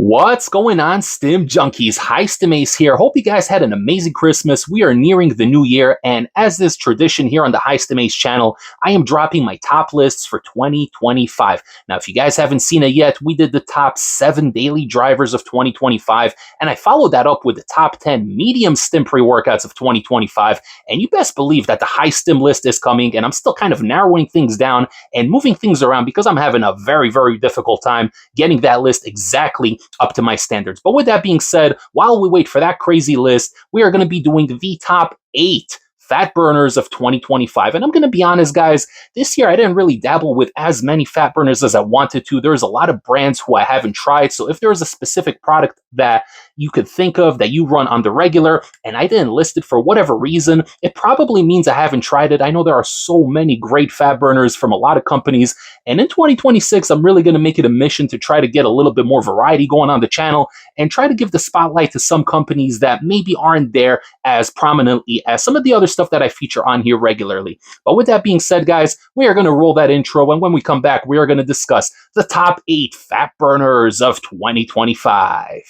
What's going on, Stim Junkies? High-stim Ace here. Hope you guys had an amazing Christmas. We are nearing the new year, and as is tradition here on the High-stim Ace channel, I am dropping my top lists for 2025. Now, if you guys haven't seen it yet, we did the top 7 daily drivers of 2025, and I followed that up with the top 10 medium stim pre-workouts of 2025, and you best believe that the high-stim list is coming, and I'm still kind of narrowing things down and moving things around because I'm having a very, very difficult time getting that list exactly up to my standards. But with that being said, while we wait for that crazy list, we are going to be doing the top 8 fat burners of 2025. And I'm going to be honest, guys, this year I didn't really dabble with as many fat burners as I wanted to. There's a lot of brands who I haven't tried. So if there's a specific product that you could think of that you run on the regular and I didn't list it for whatever reason, it probably means I haven't tried it. I know there are so many great fat burners from a lot of companies. And in 2026, I'm really going to make it a mission to try to get a little bit more variety going on the channel and try to give the spotlight to some companies that maybe aren't there as prominently as some of the other stuff that I feature on here regularly. But with that being said, guys, we are going to roll that intro, and when we come back, we are going to discuss the top 8 fat burners of 2025.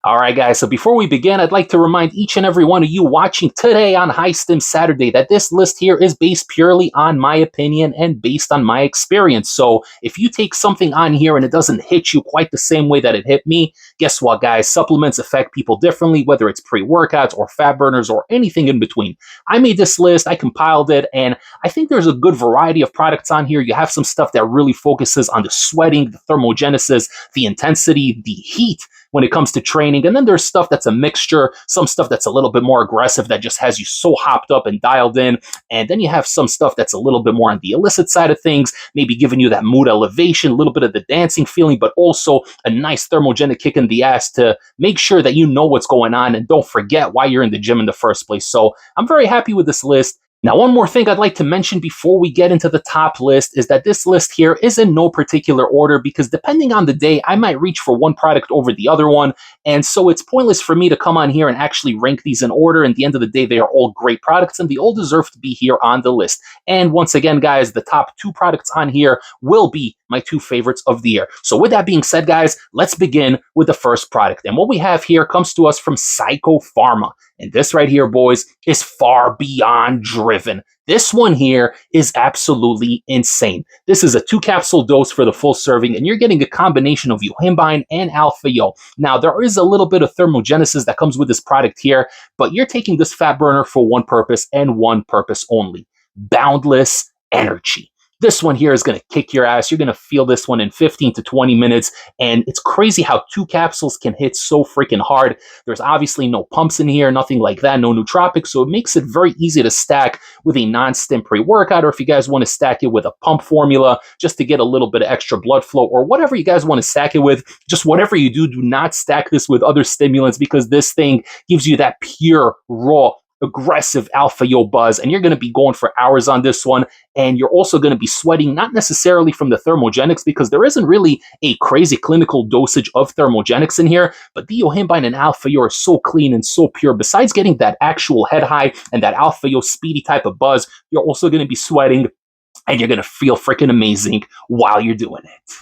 Alright guys, so before we begin, I'd like to remind each and every one of you watching today on High-Stim Saturday that this list here is based purely on my opinion and based on my experience. So if you take something on here and it doesn't hit you quite the same way that it hit me, guess what guys, supplements affect people differently, whether it's pre-workouts or fat burners or anything in between. I made this list, I compiled it, and I think there's a good variety of products on here. You have some stuff that really focuses on the sweating, the thermogenesis, the intensity, the heat when it comes to training. And then there's stuff that's a mixture, some stuff that's a little bit more aggressive that just has you so hopped up and dialed in. And then you have some stuff that's a little bit more on the illicit side of things, maybe giving you that mood elevation, a little bit of the dancing feeling, but also a nice thermogenic kick in the ass to make sure that you know what's going on and don't forget why you're in the gym in the first place. So I'm very happy with this list. Now, one more thing I'd like to mention before we get into the top list is that this list here is in no particular order because depending on the day, I might reach for one product over the other one. And so it's pointless for me to come on here and actually rank these in order. At the end of the day, they are all great products and they all deserve to be here on the list. And once again, guys, the top 2 products on here will be my 2 favorites of the year. So with that being said, guys, let's begin with the first product. And what we have here comes to us from Pharma. And this right here, boys, is far beyond driven. This one here is absolutely insane. This is a 2-capsule dose for the full serving, and you're getting a combination of yohimbine and alpha-yo. Now, there is a little bit of thermogenesis that comes with this product here, but you're taking this fat burner for one purpose and one purpose only: boundless energy. This one here is going to kick your ass. You're going to feel this one in 15 to 20 minutes. And it's crazy how 2 capsules can hit so freaking hard. There's obviously no pumps in here, nothing like that, no nootropics. So it makes it very easy to stack with a non-stim pre-workout, or if you guys want to stack it with a pump formula just to get a little bit of extra blood flow, or whatever you guys want to stack it with. Just whatever you do, do not stack this with other stimulants because this thing gives you that pure, raw, aggressive alpha-yo buzz, and you're going to be going for hours on this one. And you're also going to be sweating, not necessarily from the thermogenics, because there isn't really a crazy clinical dosage of thermogenics in here, but the yohimbine and alpha-yo are so clean and so pure. Besides getting that actual head high and that alpha-yo speedy type of buzz, you're also going to be sweating, and you're going to feel freaking amazing while you're doing it.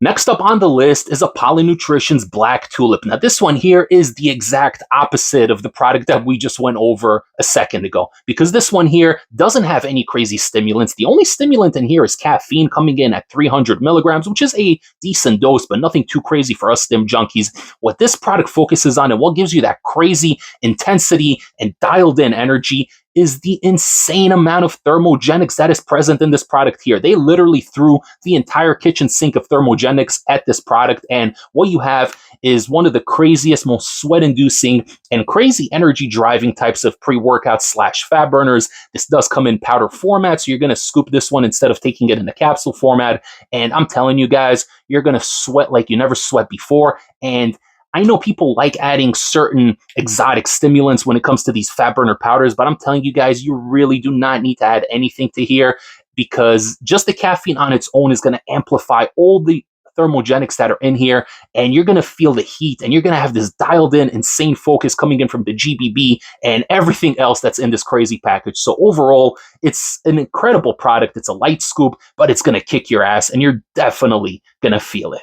Next up on the list is Apollon Nutrition's Black Tulip. Now, this one here is the exact opposite of the product that we just went over a second ago, because this one here doesn't have any crazy stimulants. The only stimulant in here is caffeine, coming in at 300 milligrams, which is a decent dose, but nothing too crazy for us stim junkies. What this product focuses on and what gives you that crazy intensity and dialed in energy is the insane amount of thermogenics that is present in this product here. They literally threw the entire kitchen sink of thermogenics at this product, and what you have is one of the craziest, most sweat-inducing and crazy energy-driving types of pre-workout slash fat burners. This does come in powder format, so you're going to scoop this one instead of taking it in a capsule format, and I'm telling you guys, you're going to sweat like you never sweat before. And I know people like adding certain exotic stimulants when it comes to these fat burner powders, but I'm telling you guys, you really do not need to add anything to here because just the caffeine on its own is going to amplify all the thermogenics that are in here, and you're going to feel the heat, and you're going to have this dialed in, insane focus coming in from the GBB and everything else that's in this crazy package. So overall, it's an incredible product. It's a light scoop, but it's going to kick your ass, and you're definitely going to feel it.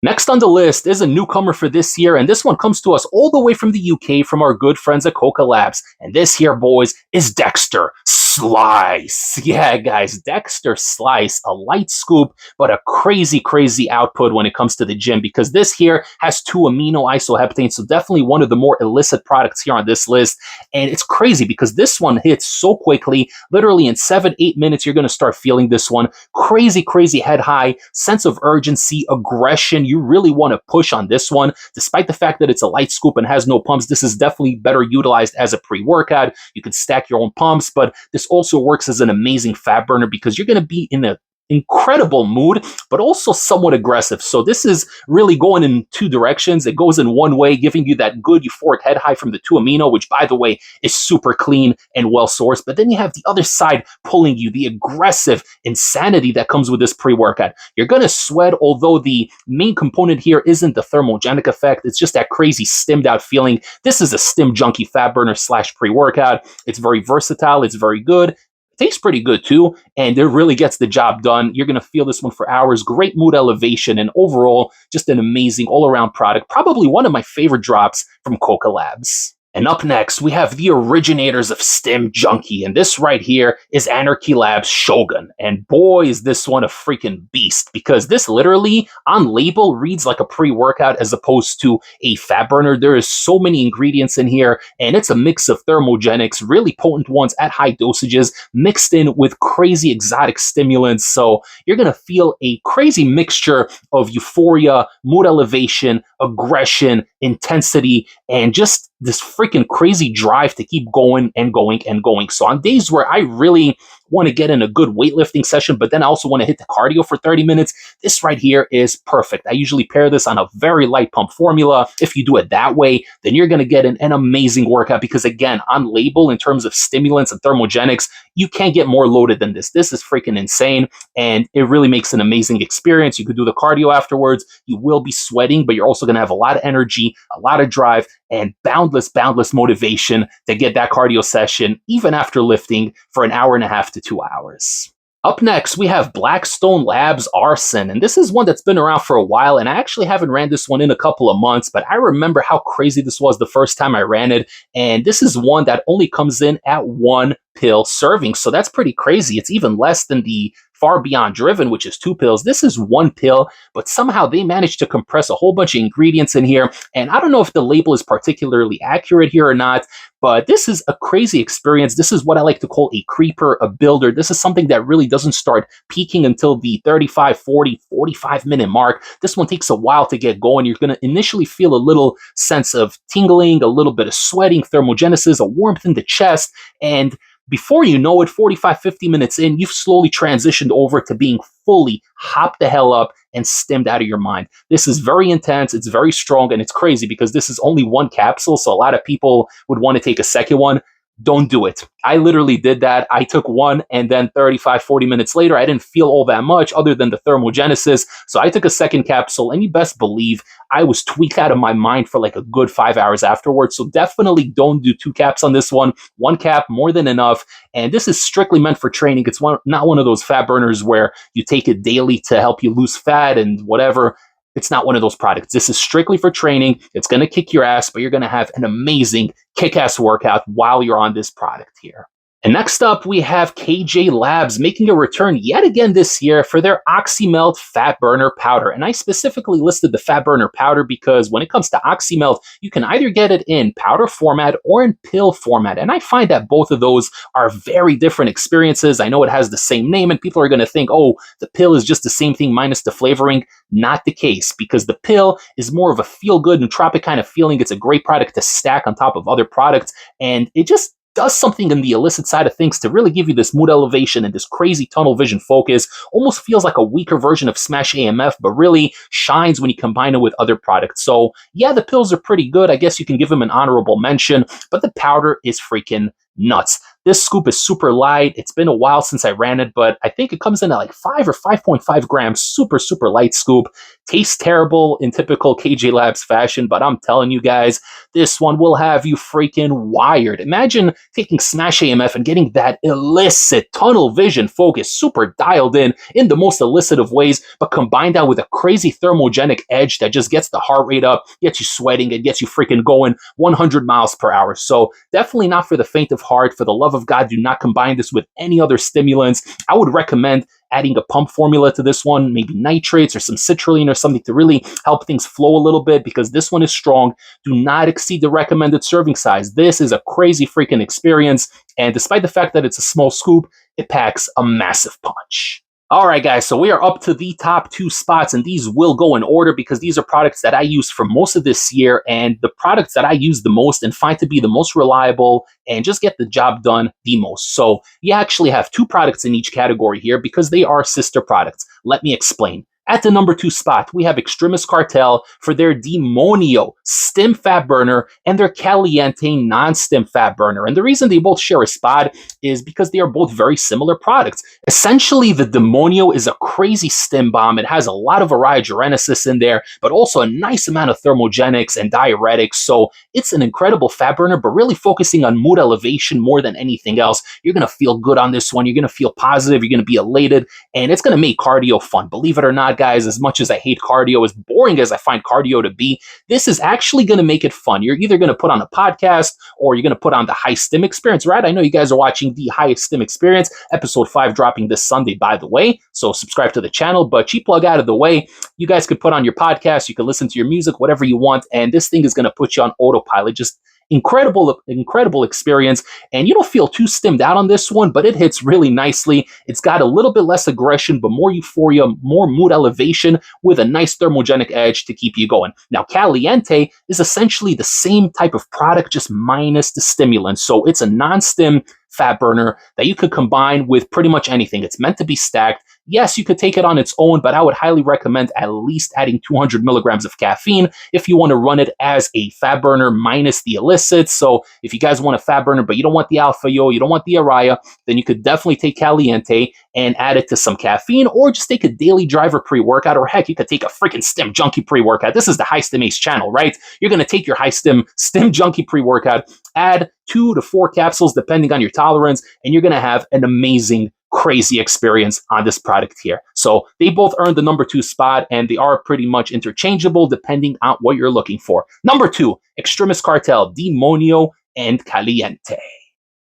Next on the list is a newcomer for this year, and this one comes to us all the way from the UK from our good friends at Coca Labs. And this here, boys, is Dexter Slice. Yeah, guys, Dexter Slice, a light scoop, but a crazy, crazy output when it comes to the gym, because this here has 2 amino isoheptanes, so definitely one of the more illicit products here on this list. And it's crazy because this one hits so quickly, literally in 7-8 minutes, you're going to start feeling this one. Crazy, crazy head high, sense of urgency, aggression. You really want to push on this one. Despite the fact that it's a light scoop and has no pumps, this is definitely better utilized as a pre-workout. You can stack your own pumps, but this also works as an amazing fat burner because you're going to be in a incredible mood, but also somewhat aggressive. So this is really going in 2 directions. It goes in one way, giving you that good euphoric head high from the 2 amino, which by the way is super clean and well sourced. But then you have the other side pulling you, the aggressive insanity that comes with this pre-workout. You're going to sweat, although the main component here isn't the thermogenic effect. It's just that crazy stimmed out feeling. This is a stim junkie fat burner / pre-workout. It's very versatile. It's very good. Tastes pretty good too, and it really gets the job done. You're going to feel this one for hours. Great mood elevation, and overall, just an amazing all-around product. Probably one of my favorite drops from Coca Labs. And up next, we have the originators of Stim Junkie, and this right here is Anarchy Labs Shogun. And boy, is this one a freaking beast, because this literally, on label, reads like a pre-workout as opposed to a fat burner. There is so many ingredients in here, and it's a mix of thermogenics, really potent ones at high dosages, mixed in with crazy exotic stimulants. So you're going to feel a crazy mixture of euphoria, mood elevation, aggression, intensity, and just this freaking crazy drive to keep going and going and going. So on days where I really want to get in a good weightlifting session, but then I also want to hit the cardio for 30 minutes, this right here is perfect. I usually pair this on a very light pump formula. If you do it that way, then you're going to get an amazing workout because, again, on label, in terms of stimulants and thermogenics, you can't get more loaded than this. This is freaking insane, and it really makes an amazing experience. You could do the cardio afterwards. You will be sweating, but you're also going to have a lot of energy, a lot of drive, and boundless motivation to get that cardio session, even after lifting, for an hour and a half to 2 hours. Up next, we have Blackstone Labs Arson, and this is one that's been around for a while, and I actually haven't ran this one in a couple of months, but I remember how crazy this was the first time I ran it, and this is one that only comes in at 1 pill serving, so that's pretty crazy. It's even less than the Far Beyond Driven, which is 2 pills. This is 1 pill, but somehow they managed to compress a whole bunch of ingredients in here, and I don't know if the label is particularly accurate here or not, but this is a crazy experience. This is what I like to call a creeper, a builder. This is something that really doesn't start peaking until the 35, 40, 45-minute mark. This one takes a while to get going. You're going to initially feel a little sense of tingling, a little bit of sweating, thermogenesis, a warmth in the chest, and before you know it, 45, 50 minutes in, you've slowly transitioned over to being fully hopped the hell up and stimmed out of your mind. This is very intense, it's very strong, and it's crazy because this is only 1 capsule, so a lot of people would want to take a second one. Don't do it. I literally did that. I took 1, and then 35, 40 minutes later, I didn't feel all that much other than the thermogenesis. So I took a second capsule, and you best believe I was tweaked out of my mind for like a good 5 hours afterwards. So definitely don't do 2 caps on this one. 1 cap, more than enough. And this is strictly meant for training. It's not one of those fat burners where you take it daily to help you lose fat and whatever. It's not one of those products. This is strictly for training. It's going to kick your ass, but you're going to have an amazing kick-ass workout while you're on this product here. And next up, we have KJ Labs making a return yet again this year for their OxyMelt Fat Burner Powder. And I specifically listed the Fat Burner Powder because when it comes to OxyMelt, you can either get it in powder format or in pill format. And I find that both of those are very different experiences. I know it has the same name and people are going to think, oh, the pill is just the same thing minus the flavoring. Not the case, because the pill is more of a feel-good, nootropic kind of feeling. It's a great product to stack on top of other products, and it just does something in the illicit side of things to really give you this mood elevation and this crazy tunnel vision focus. Almost feels like a weaker version of Smash AMF, but really shines when you combine it with other products. So yeah, the pills are pretty good. I guess you can give them an honorable mention, but the powder is freaking nuts. This scoop is super light. It's been a while since I ran it, but I think it comes in at like 5 or 5.5 grams. Super, super light scoop. Tastes terrible in typical KJ Labs fashion, but I'm telling you guys, this one will have you freaking wired. Imagine taking Smash AMF and getting that illicit tunnel vision focus, super dialed in the most illicit of ways, but combined that with a crazy thermogenic edge that just gets the heart rate up, gets you sweating, and gets you freaking going 100 miles per hour. So definitely not for the faint of heart. For the love of God, do not combine this with any other stimulants. I would recommend adding a pump formula to this one, maybe nitrates or some citrulline or something to really help things flow a little bit, because this one is strong. Do not exceed the recommended serving size. This is a crazy freaking experience, and despite the fact that it's a small scoop, it packs a massive punch. All right, guys, so we are up to the top 2 spots, and these will go in order because these are products that I used for most of this year, and the products that I use the most and find to be the most reliable and just get the job done the most. So you actually have 2 products in each category here because they are sister products. Let me explain. At the number 2 spot, we have Extremist Cartel for their Demonio stim fat burner and their Caliente non-stim fat burner. And the reason they both share a spot is because they are both very similar products. Essentially, the Demonio is a crazy stim bomb. It has a lot of ariogenesis in there, but also a nice amount of thermogenics and diuretics. So it's an incredible fat burner, but really focusing on mood elevation more than anything else. You're going to feel good on this one. You're going to feel positive. You're going to be elated, and it's going to make cardio fun. Believe it or not, guys, as much as I hate cardio, as boring as I find cardio to be, this is actually going to make it fun. You're either going to put on a podcast or you're going to put on the high-stim experience, right? I know you guys are watching the high-stim experience, episode 5 dropping this Sunday, by the way, so subscribe to the channel. But cheap plug out of the way, you guys could put on your podcast, you can listen to your music, whatever you want, and this thing is going to put you on autopilot. Just incredible experience, and you don't feel too stimmed out on this one, but it hits really nicely. It's got a little bit less aggression, but more euphoria, more mood elevation with a nice thermogenic edge to keep you going. Now, Caliente is essentially the same type of product, just minus the stimulant. So it's a non-stim fat burner that you could combine with pretty much anything. It's meant to be stacked. Yes, you could take it on its own, but I would highly recommend at least adding 200 milligrams of caffeine if you want to run it as a fat burner minus the illicit. So if you guys want a fat burner, but you don't want the alpha yo, you don't want the araya, then you could definitely take Caliente and add it to some caffeine, or just take a daily driver pre-workout, or heck, you could take a freaking stim junkie pre-workout. This is the High Stim Ace channel, right? You're going to take your high stim junkie pre-workout, add 2 to 4 capsules depending on your tolerance, and you're going to have an amazing, crazy experience on this product here. So they both earned the number 2 spot, and they are pretty much interchangeable depending on what you're looking for. Number 2, Extremist Cartel, Demonio, and Caliente.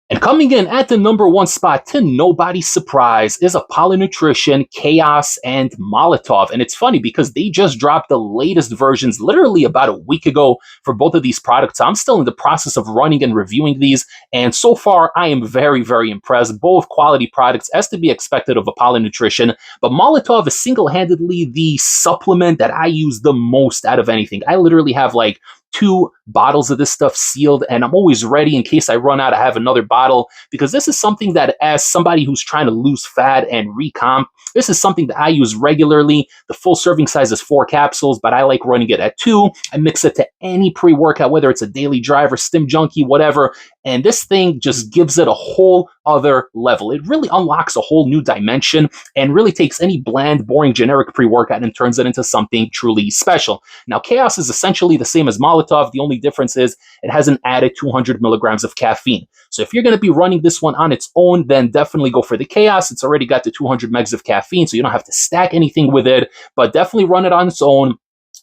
And coming in at the number 1 spot, to nobody's surprise, is Apollon Nutrition, Chaos, and Molotov. And it's funny because they just dropped the latest versions literally about a week ago for both of these products. I'm still in the process of running and reviewing these, and so far I am very impressed. Both quality products, as to be expected of Apollon Nutrition, but Molotov is single-handedly the supplement that I use the most out of anything. I literally have like 2 bottles of this stuff sealed, and I'm always ready in case I run out. I have another bottle, because this is something that, as somebody who's trying to lose fat and recomp, this is something that I use regularly. The full serving size is 4 capsules, but I like running it at 2. I mix it to any pre-workout, whether it's a daily driver, stim junkie, whatever, and this thing just gives it a whole other level. It really unlocks a whole new dimension and really takes any bland, boring, generic pre-workout and turns it into something truly special. Now, Chaos is essentially the same as Molotov. The only difference is it has an added 200 milligrams of caffeine. So if you're going to be running this one on its own, then definitely go for the Chaos. It's already got the 200 megs of caffeine, so you don't have to stack anything with it, but definitely run it on its own.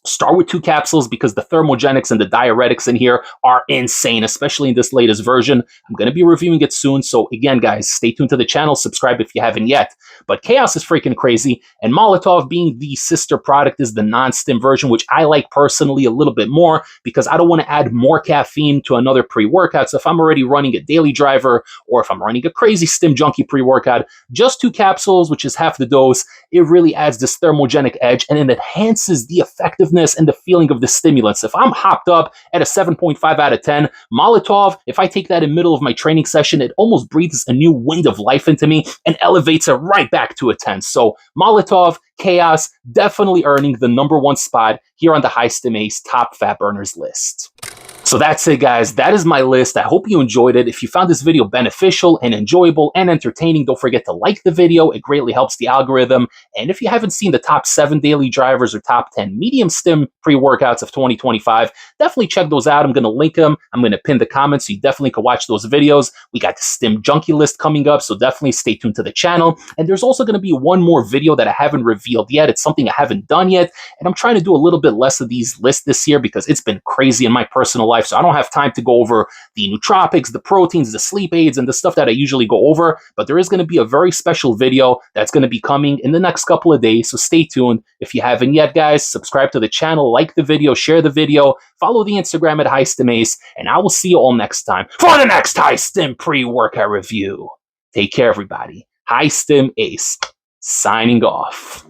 Start with 2 capsules because the thermogenics and the diuretics in here are insane, especially in this latest version. I'm going to be reviewing it soon, so again, guys, stay tuned to the channel, subscribe if you haven't yet. But Chaos is freaking crazy, and Molotov, being the sister product, is the non-stim version, which I like personally a little bit more because I don't want to add more caffeine to another pre-workout. So if I'm already running a daily driver, or if I'm running a crazy stim junkie pre-workout, just 2 capsules, which is half the dose, it really adds this thermogenic edge, and it enhances the effectiveness and the feeling of the stimulants. If I'm hopped up at a 7.5 out of 10, Molotov, if I take that in the middle of my training session, it almost breathes a new wind of life into me and elevates it right back to a 10. So Molotov, Chaos, definitely earning the number 1 spot here on the High Stim Ace top fat burners list. So that's it, guys. That is my list. I hope you enjoyed it. If you found this video beneficial and enjoyable and entertaining, don't forget to like the video. It greatly helps the algorithm. And if you haven't seen the top 7 daily drivers or top 10 medium stim pre-workouts of 2025, definitely check those out. I'm going to link them. I'm going to pin the comments so you definitely can watch those videos. We got the stim junkie list coming up, so definitely stay tuned to the channel. And there's also going to be one more video that I haven't revealed yet. It's something I haven't done yet. And I'm trying to do a little bit less of these lists this year because it's been crazy in my personal life, so I don't have time to go over the nootropics, the proteins, the sleep aids, and the stuff that I usually go over, but there is going to be a very special video that's going to be coming in the next couple of days, so stay tuned. If you haven't yet, guys, subscribe to the channel, like the video, share the video, follow the Instagram at high-stim-ace, and I will see you all next time for the next high-stim pre-workout review. Take care, everybody. High-stim-ace, signing off.